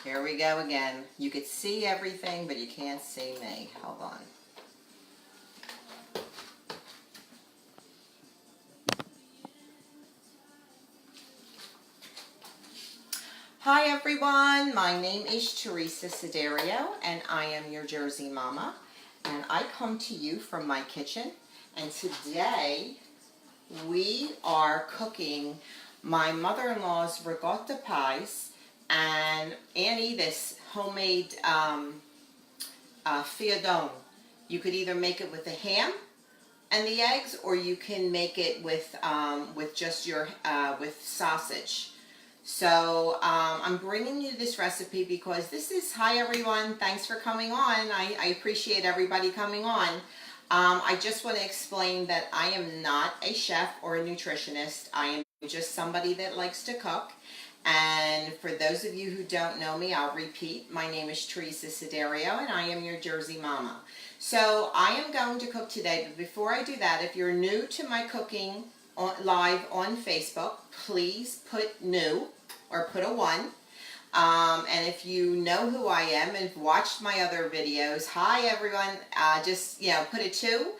Here we go again. You could see everything, but you can't see me. Hold on. Hi everyone, my name is Teresa Siderio and I am your Jersey Mama, and I come to you from my kitchen, and today we are cooking my mother-in-law's ricotta pies and Annie this homemade Fiadone. You could either make it with the ham and the eggs, or you can make it with just your with sausage. So I'm bringing you this recipe because this is, hi everyone, thanks for coming on. I appreciate everybody coming on. I just want to explain that I am not a chef or a nutritionist. I am just somebody that likes to cook. And for those of you who don't know me, I'll repeat. My name is Teresa Siderio and I am your Jersey Mama. So I am going to cook today, but before I do that, if you're new to my cooking live on Facebook, please put new or put a 1. And if you know who I am and watched my other videos, hi everyone, just put a 2,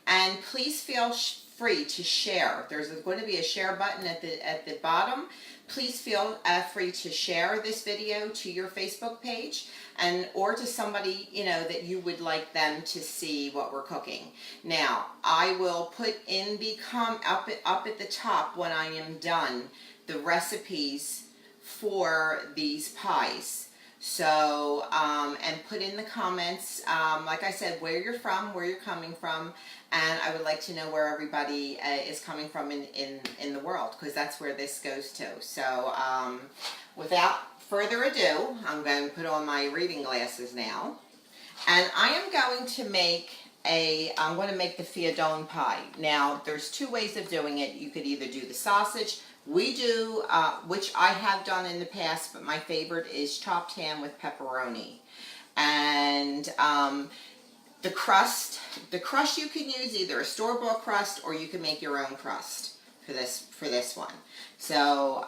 and please feel free to share. There's going to be a share button at the bottom. Please feel free to share this video to your Facebook page or to somebody that you would like them to see what we're cooking. Now I will put in the up at the top when I am done the recipes for these pies. So and put in the comments, like I said, where you're from, where you're coming from, and I would like to know where everybody is coming from in the world, because that's where this goes to. So without further ado, I'm going to put on my reading glasses now, and I am going to make I'm going to make the Fiadone pie. Now there's 2 ways of doing it. You could either do the sausage. We do, which I have done in the past, but my favorite is chopped ham with pepperoni. And the crust you can use either a store-bought crust, or you can make your own crust for this one. So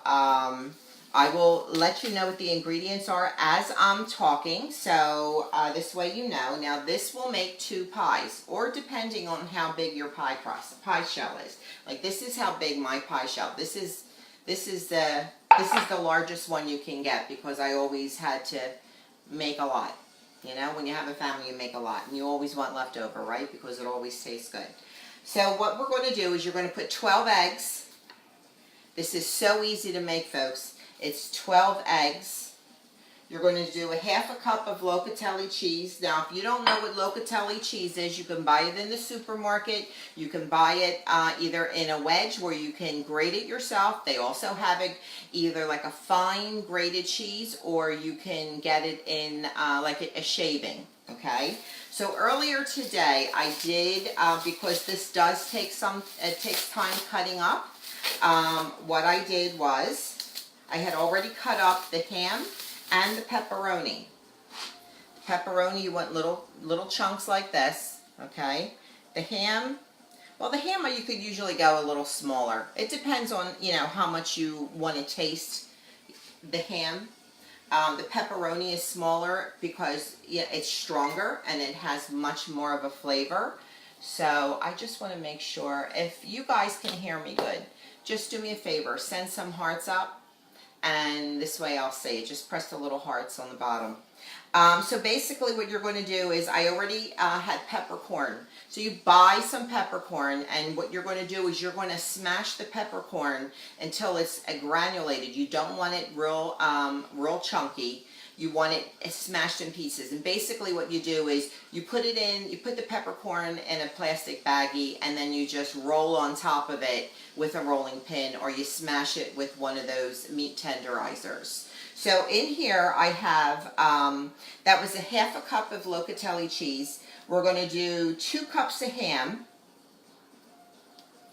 I will let you know what the ingredients are as I'm talking, so this way you know. Now this will make 2 pies, or depending on how big your pie shell is. Like this is how big my pie shell. This is the largest one you can get, because I always had to make a lot. When you have a family, you make a lot, and you always want leftover, right? Because it always tastes good. So what we're going to do is you're going to put 12 eggs. This is so easy to make, folks. It's 12 eggs. You're going to do a 1/2 cup of locatelli cheese. Now, if you don't know what locatelli cheese is, you can buy it in the supermarket. You can buy it either in a wedge where you can grate it yourself. They also have it either like a fine grated cheese, or you can get it in like a shaving. Okay. So earlier today, I did because this does take it takes time cutting up. What I did was I had already cut up the ham and the pepperoni. Pepperoni, you want little chunks like this, okay? The ham, well, the ham you could usually go a little smaller. It depends on how much you want to taste the ham. The pepperoni is smaller because it's stronger and it has much more of a flavor. So I just want to make sure, if you guys can hear me good, just do me a favor, send some hearts up. And this way I'll see it. Just press the little hearts on the bottom. So basically what you're going to do is, I already had peppercorn. So you buy some peppercorn, and what you're going to do is you're going to smash the peppercorn until it's granulated. You don't want it real chunky. You want it smashed in pieces. And basically what you do is you put the peppercorn in a plastic baggie, and then you just roll on top of it with a rolling pin, or you smash it with one of those meat tenderizers. So in here I have, that was a 1/2 cup of locatelli cheese. We're going to do 2 cups of ham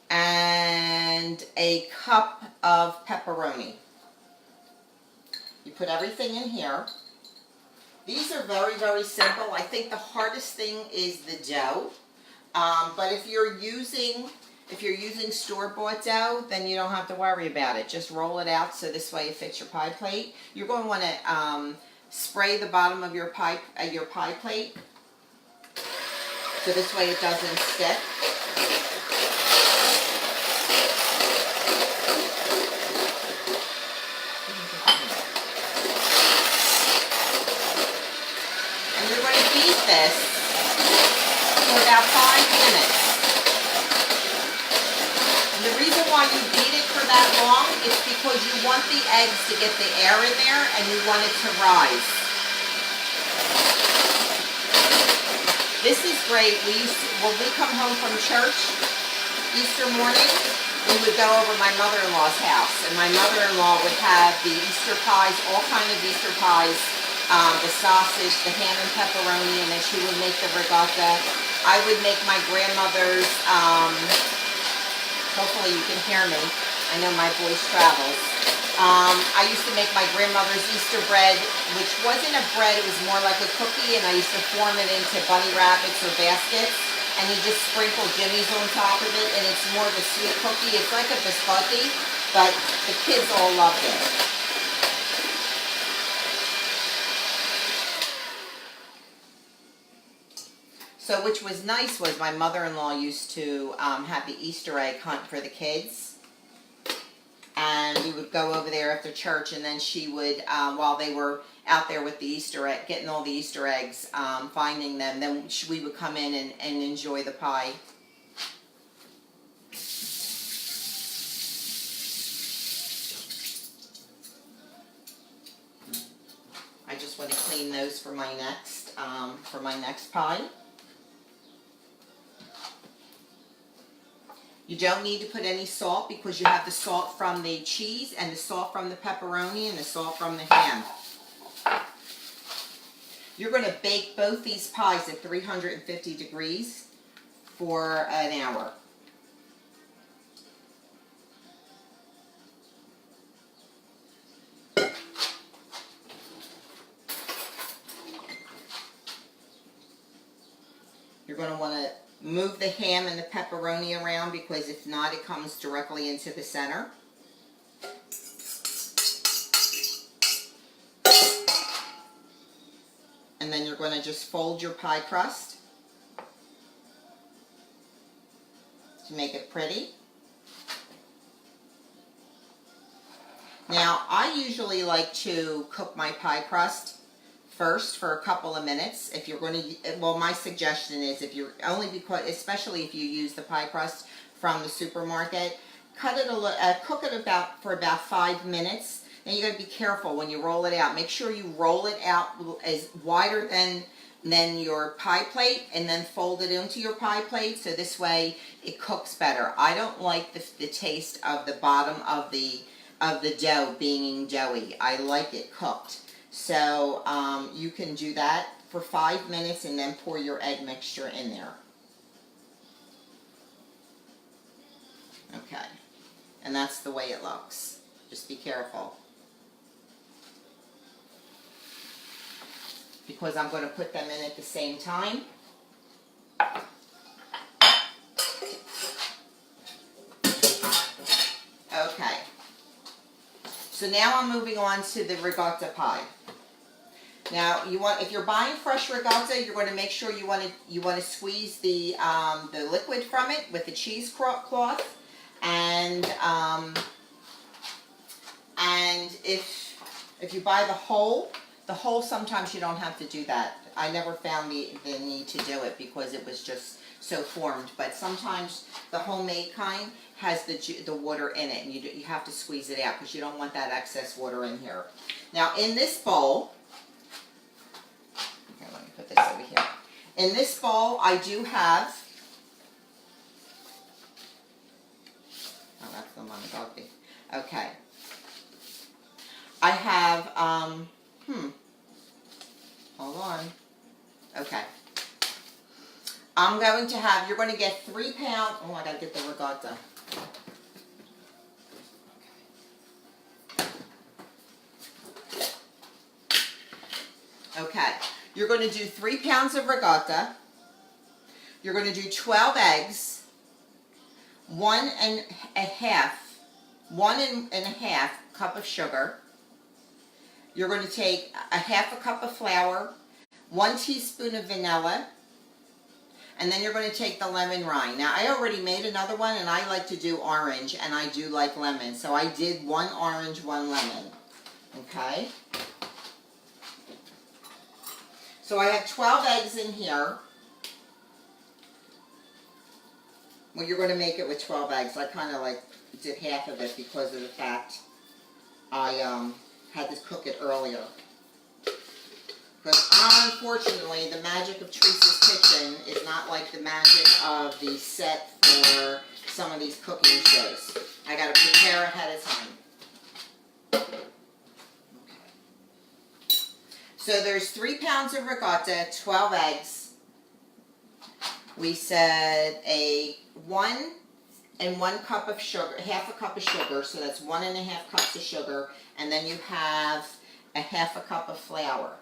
and a cup of pepperoni. You put everything in here. These are very, very simple. I think the hardest thing is the dough. But if you're using store-bought dough, then you don't have to worry about it. Just roll it out so this way it fits your pie plate. You're going to want to spray the bottom of your pie plate, so this way it doesn't stick. And you're going to beat this for about 5 minutes. And the reason why you beat it for that long is because you want the eggs to get the air in there and you want it to rise. This is great. When we come home from church Easter morning, we would go over my mother-in-law's house, and my mother-in-law would have the Easter pies, all kinds of Easter pies, the sausage, the ham and pepperoni, and then she would make the ricotta. I would make my grandmother's, hopefully you can hear me, I know my voice travels. I used to make my grandmother's Easter bread, which wasn't a bread, it was more like a cookie, and I used to form it into bunny rabbits or baskets, and you just sprinkle jimmies on top of it, and it's more of a sweet cookie. It's like a biscotti, but the kids all loved it. So, which was nice was my mother-in-law used to have the Easter egg hunt for the kids. And we would go over there after church, and then she would, while they were out there with the Easter egg, getting all the Easter eggs, finding them, then we would come in and enjoy the pie. I just want to clean those for my next pie. You don't need to put any salt because you have the salt from the cheese and the salt from the pepperoni and the salt from the ham. You're going to bake both these pies at 350 degrees for an hour. You're going to want to move the ham and the pepperoni around because if not, it comes directly into the center. And then you're going to just fold your pie crust to make it pretty. Now, I usually like to cook my pie crust first for a couple of minutes. If you're going to, well, my suggestion is if you're only because, especially if you use the pie crust from the supermarket, cook it for about 5 minutes. Now you got to be careful when you roll it out. Make sure you roll it out as wider than your pie plate, and then fold it into your pie plate so this way it cooks better. I don't like the taste of the bottom of the dough being doughy. I like it cooked. So you can do that for 5 minutes and then pour your egg mixture in there. Okay, and that's the way it looks. Just be careful, because I'm going to put them in at the same time. Okay, so now I'm moving on to the ricotta pie. Now, if you're buying fresh ricotta, you're going to make sure you want to squeeze the liquid from it with the cheesecloth, and if you buy the whole sometimes you don't have to do that. I never found the need to do it because it was just so formed. But sometimes the homemade kind has the water in it, and you have to squeeze it out because you don't want that excess water in here. Now, in this bowl. Let me put this over here. In this bowl, I do have, oh, that's the one above me. Okay. I have, hold on. Okay. I'm going to have, you're going to get 3 pounds, oh, I got to get the ricotta. Okay. You're going to do 3 pounds of ricotta. You're going to do 12 eggs, 1 and a half cup of sugar. you're going to take a half a cup of flour, 1 teaspoon of vanilla, and then you're going to take the lemon rind. Now, I already made another one, and I like to do orange, and I do like lemon. So I did 1 orange, 1 lemon. Okay? So I have 12 eggs in here. Well, you're going to make it with 12 eggs. I kind of like did half of it because of the fact I had to cook it earlier. Because unfortunately, the magic of Teresa's Kitchen is not like the magic of the set for some of these cooking shows. I got to prepare ahead of time. Okay. So there's 3 pounds of ricotta, 12 eggs. We said a 1 and 1 cup of sugar, half a cup of sugar. So that's 1.5 cups of sugar, and then you have a half a cup of flour.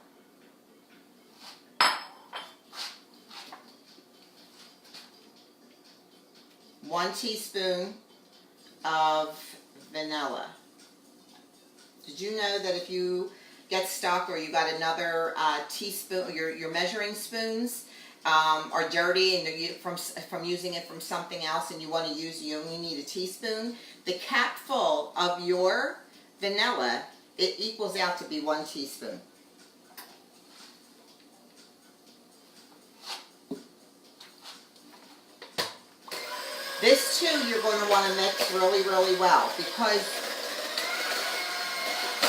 One teaspoon of vanilla. Did you know that if you get stuck or you got another teaspoon, your measuring spoons are dirty and from using it from something else, and you want to use, you only need a teaspoon, the capful of your vanilla, it equals out to be 1 teaspoon. This too you're going to want to mix really, really well, because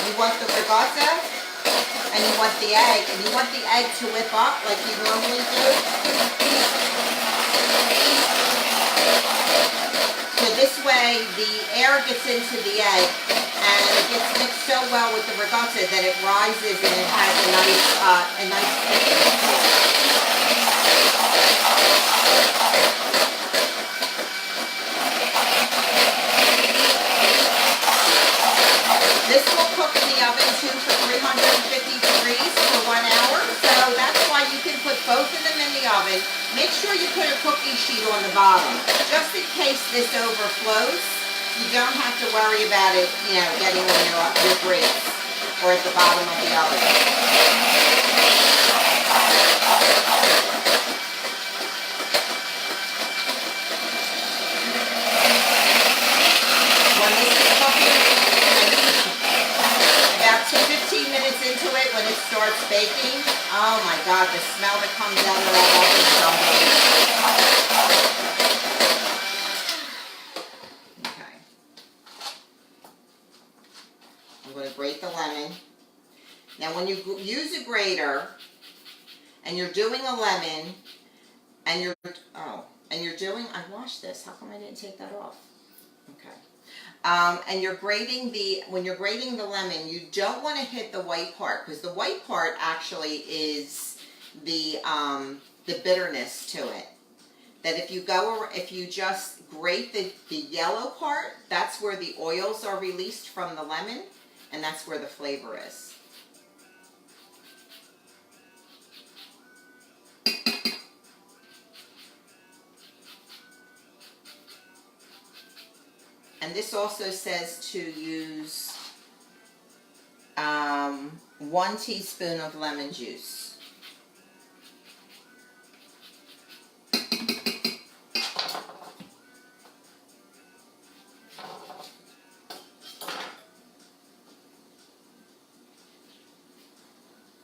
you want the ricotta and you want the egg, and you want the egg to whip up like you normally do. So this way the air gets into the egg and it gets mixed so well with the ricotta that it rises and it has a nice thickness to it. This will cook in the oven too for 350 degrees for 1 hour. So that's why you can put both of them in the oven. Make sure you put a cookie sheet on the bottom. Just in case this overflows, you don't have to worry about it, you know, getting on your bricks or at the bottom of the oven. When this is cooking, about 15 minutes into it, when it starts baking, oh my God, the smell that comes out of that oven is unbelievable. Okay. I'm going to grate the lemon. Now when you use a grater and you're doing a lemon and you're doing, I washed this, how come I didn't take that off? Okay. And you're grating when you're grating the lemon, you don't want to hit the white part, because the white part actually is the bitterness to it. That if you just grate the yellow part, that's where the oils are released from the lemon, and that's where the flavor is. And this also says to use 1 teaspoon of lemon juice.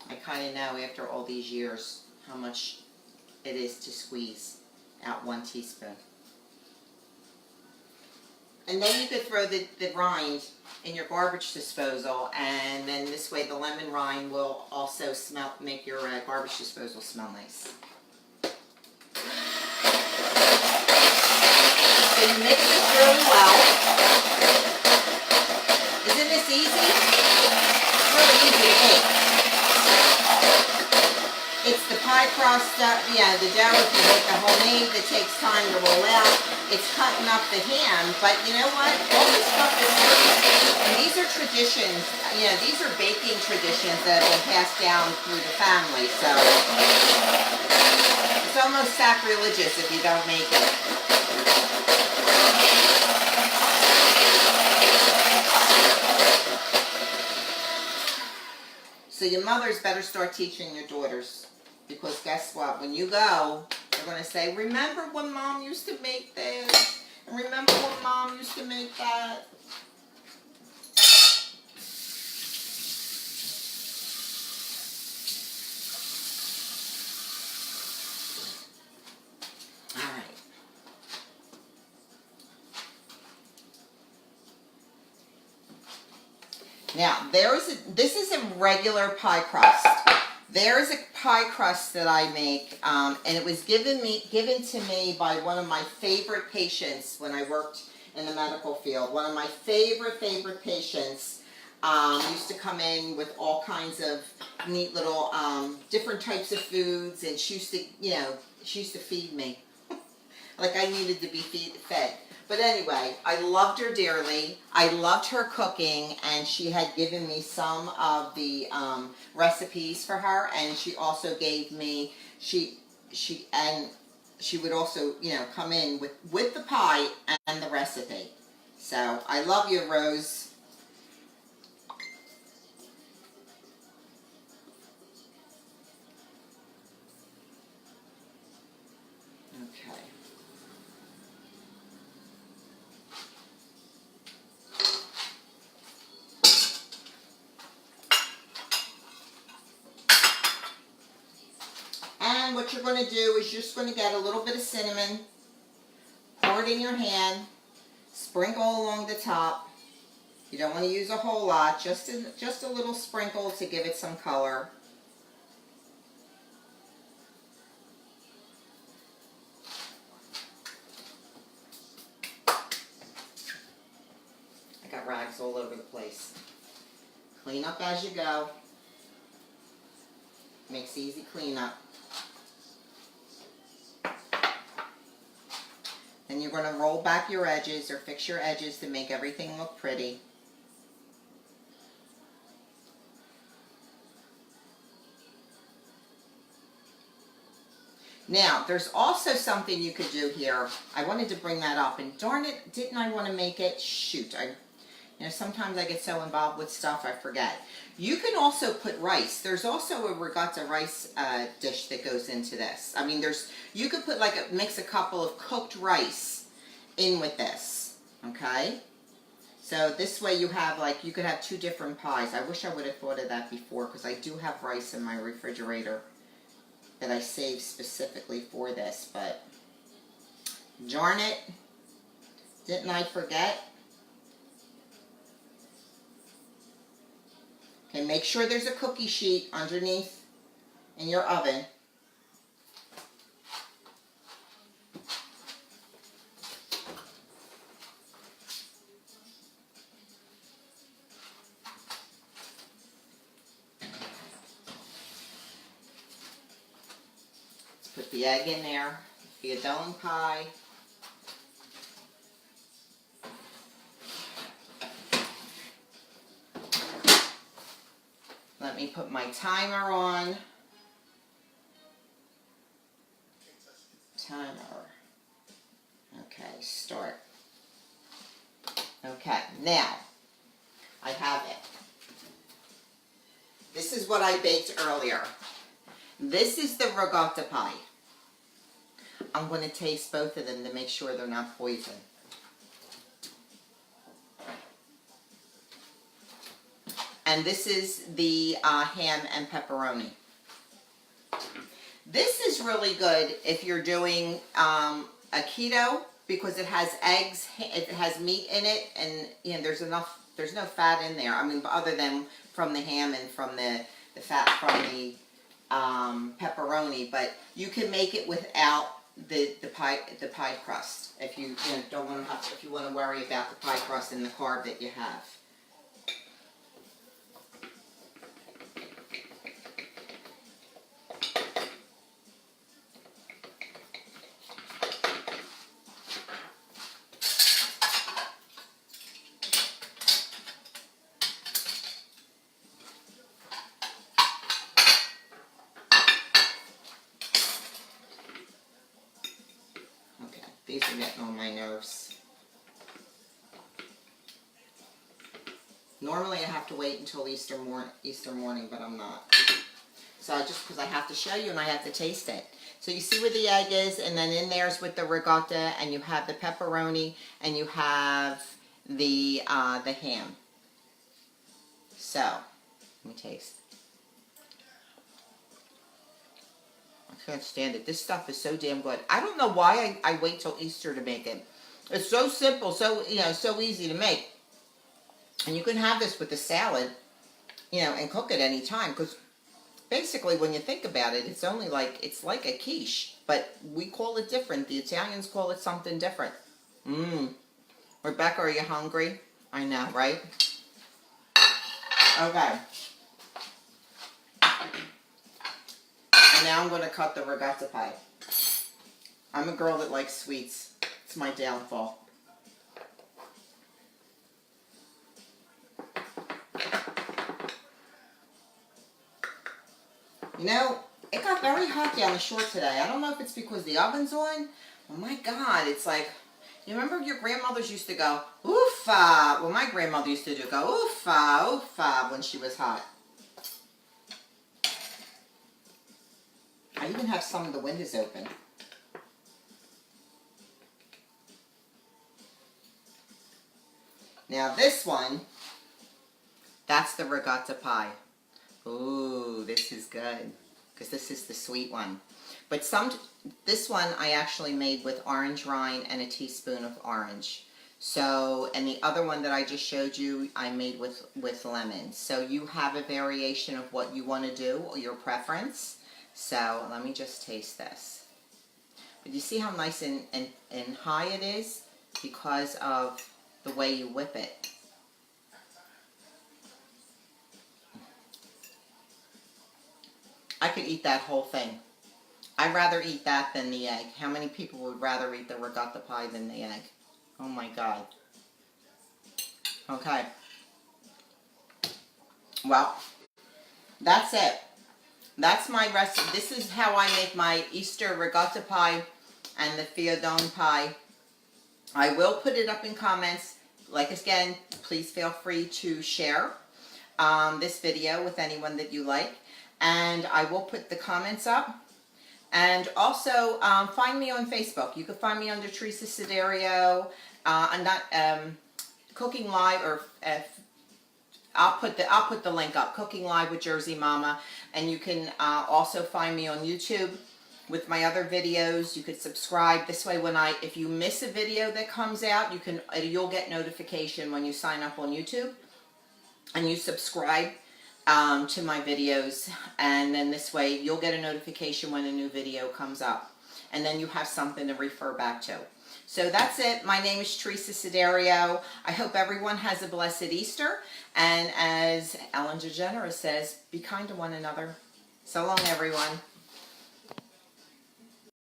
I kind of know after all these years how much it is to squeeze out 1 teaspoon. And then you could throw the rind in your garbage disposal, and then this way the lemon rind will also make your garbage disposal smell nice. So you mix this really well. Isn't this easy? It's really easy to make. It's the pie crust, the dough, if you make the homemade, that takes time to roll out. It's cutting up the ham, but you know what? All this stuff is free. And these are traditions, these are baking traditions that have been passed down through the family, so it's almost sacrilegious if you don't make it. So your mothers better start teaching your daughters, because guess what? When you go, they're going to say, remember when Mom used to make this? And remember when Mom used to make that? All right. Now, this is a regular pie crust. There's a pie crust that I make, and it was given to me by one of my favorite patients when I worked in the medical field. One of my favorite patients used to come in with all kinds of neat little different types of foods, and she used to feed me like I needed to be fed. But anyway, I loved her dearly. I loved her cooking, and she had given me some of the recipes for her, and she also gave me, she would also, come in with the pie and the recipe. So I love you, Rose. Okay. And what you're going to do is you're just going to get a little bit of cinnamon, pour it in your hand, sprinkle along the top. You don't want to use a whole lot, just a little sprinkle to give it some color. I got rags all over the place. Clean up as you go. Makes easy cleanup. Then you're going to roll back your edges or fix your edges to make everything look pretty. Now, there's also something you could do here. I wanted to bring that up, and darn it, didn't I want to make it? Shoot, sometimes I get so involved with stuff I forget. You can also put rice. There's also a ricotta rice dish that goes into this. I mean, you could put mix a couple of cooked rice in with this, okay? So this way you could have two different pies. I wish I would have thought of that before, because I do have rice in my refrigerator that I saved specifically for this, but darn it, didn't I forget? Okay, make sure there's a cookie sheet underneath in your oven. Put the egg in there, Fiadone pie. Let me put my timer on. Timer. Okay, start. Okay, now I have it. This is what I baked earlier. This is the ricotta pie. I'm going to taste both of them to make sure they're not poison. And this is the ham and pepperoni. This is really good if you're doing a keto, because it has eggs, it has meat in it, and there's no fat in there. I mean, other than from the ham and from the fat from the pepperoni, but you can make it without the pie crust if you don't want to if you want to worry about the pie crust and the carb that you have. These are getting on my nerves. Normally I have to wait until Easter morning, but I'm not. So just because I have to show you and I have to taste it. So you see where the egg is, and then in there's with the ricotta, and you have the pepperoni, and you have the ham. So, let me taste. I can't stand it. This stuff is so damn good. I don't know why I wait till Easter to make it. It's so simple, so so easy to make. And you can have this with a salad, and cook it any time, because basically, when you think about it, it's like a quiche, but we call it different. The Italians call it something different. Rebecca, are you hungry? I know, right? Okay. And now I'm going to cut the ricotta pie. I'm a girl that likes sweets. It's my downfall. It got very hot down the shore today. I don't know if it's because the oven's on. Oh my God, it's like, you remember your grandmothers used to go, oofa. Well, my grandmother used to go, oofa, oofa, when she was hot. I even have some of the windows open. Now this one, that's the ricotta pie. Ooh, this is good, because this is the sweet one. But this one I actually made with orange rind and a teaspoon of orange. So, and the other one that I just showed you, I made with lemon. So you have a variation of what you want to do, or your preference. So let me just taste this. But you see how nice and high it is? Because of the way you whip it. I could eat that whole thing. I'd rather eat that than the egg. How many people would rather eat the ricotta pie than the egg? Oh my God. Okay. Well, that's it. That's my recipe. This is how I make my Easter ricotta pie and the Fiadone pie. I will put it up in comments. Like again, please feel free to share this video with anyone that you like. And I will put the comments up. And also, find me on Facebook. You can find me under Teresa Siderio. I'm not Cooking Live, or I'll put the link up. Cooking Live with Jersey Mama. And you can also find me on YouTube with my other videos. You could subscribe. This way, if you miss a video that comes out, you'll get notification when you sign up on YouTube and you subscribe to my videos, and then this way you'll get a notification when a new video comes up, and then you have something to refer back to. So that's it. My name is Teresa Siderio. I hope everyone has a blessed Easter, and as Ellen DeGeneres says, be kind to one another. So long, everyone.